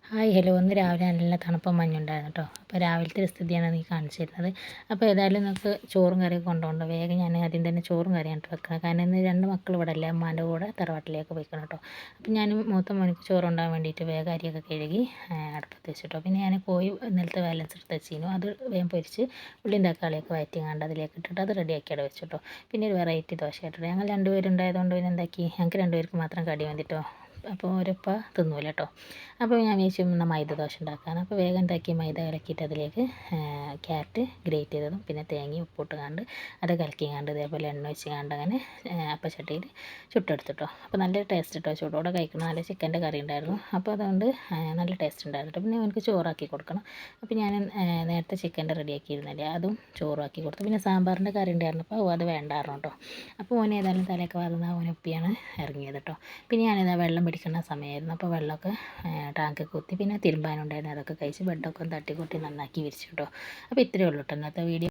Hi hello ഇന്ന് രാവിലെ നല്ല തണുപ്പും മഞ്ഞുണ്ടായിരുന്നു കേട്ടോ. അപ്പോൾ രാവിലത്തെ ഒരു സ്ഥിതിയാണ് നീ കാണിച്ചു തരുന്നത്. അപ്പോൾ ഏതായാലും നമുക്ക് ചോറും കറിയൊക്കെ കൊണ്ടുപോകണ്ട. വേഗം ഞാൻ ആദ്യം തന്നെ ചോറും കറിയാണ് വെക്കണം. കാരണം ഇന്ന് രണ്ട് മക്കൾ ഇവിടെ അല്ല, അമ്മാൻ്റെ കൂടെ തറവാട്ടിലേക്ക് പോയിക്കണം കേട്ടോ. അപ്പോൾ ഞാൻ മൂത്ത മോനിക്ക് ചോറുണ്ടാകാൻ വേണ്ടിയിട്ട് വേഗം അരിയൊക്കെ കഴുകി അടുപ്പത്ത് വെച്ചിട്ടോ. പിന്നെ ഞാൻ കോഴി ഇന്നലത്തെ ബാലൻസ് എടുത്ത് വെച്ചിരുന്നു. അത് വേഗം പൊരിച്ച് ഉള്ളിയും തക്കാളിയൊക്കെ വഴറ്റിങ്ങാണ്ട് അതിലേക്ക് ഇട്ടിട്ട് അത് റെഡിയാക്കി അവിടെ വെച്ചിട്ടോ. പിന്നെ ഒരു വെറൈറ്റി ദോശ ഇട്ടിട്ട് ഞങ്ങൾ രണ്ടുപേരുണ്ടായതുകൊണ്ട് പിന്നെ എന്താക്കി, ഞങ്ങൾക്ക് രണ്ടുപേർക്ക് മാത്രം കടി വേണ്ടിയിട്ടോ. അപ്പോൾ ഒരപ്പ തിന്നൂല കേട്ടോ. അപ്പോൾ ഞാൻ വിചാരിച്ചു എന്നാൽ മൈദ ദോശ ഉണ്ടാക്കാമെന്ന്. അപ്പോൾ വേഗം എന്താക്കി, മൈദ കലക്കിയിട്ട് അതിലേക്ക് ക്യാരറ്റ് ഗ്രേറ്റ് ചെയ്തതും പിന്നെ തേങ്ങയും ഉപ്പിട്ട് കണ്ട് അത് കലക്കിങ്ങാണ്ട് ഇതേപോലെ എണ്ണ ഒഴിച്ച് കണ്ട് അങ്ങനെ അപ്പച്ചട്ടിയിൽ ചുട്ടെടുത്തിട്ടോ. അപ്പോൾ നല്ല ടേസ്റ്റ് കേട്ടോ, ചൂടോടെ കഴിക്കണം. നല്ല ചിക്കൻ്റെ കറി ഉണ്ടായിരുന്നു. അപ്പോൾ അതുകൊണ്ട് നല്ല ടേസ്റ്റ് ഉണ്ടായിരുന്നു കേട്ടോ. പിന്നെ എനിക്ക് ചോറാക്കി കൊടുക്കണം. അപ്പോൾ ഞാൻ നേരത്തെ ചിക്കൻ്റെ റെഡിയാക്കിയിരുന്നില്ലേ, അതും ചോറാക്കി കൊടുത്തു. പിന്നെ സാമ്പാറിൻ്റെ കറി ഉണ്ടായിരുന്നു. അപ്പോൾ അത് വേണ്ടായിരുന്നു കേട്ടോ. അപ്പോൾ ഓൻ ഏതായാലും തലയൊക്കെ വളർന്ന ഓനൊപ്പിയാണ് ഇറങ്ങിയത് കേട്ടോ. പിന്നെ ഞാനിതാ വെള്ളം പിടിക്കുന്ന സമയമായിരുന്നു. അപ്പോൾ വെള്ളമൊക്കെ ടാങ്ക് കുത്തി പിന്നെ തിരുമ്പാനുണ്ടായിരുന്നു, അതൊക്കെ കഴിച്ച് ബെഡൊക്കെ ഒന്ന് തട്ടിക്കൂട്ടി നന്നാക്കി വിരിച്ചു കേട്ടോ. അപ്പോൾ ഇത്രയേ ഉള്ളൂ കേട്ടോ ഇന്നത്തെ വീഡിയോ.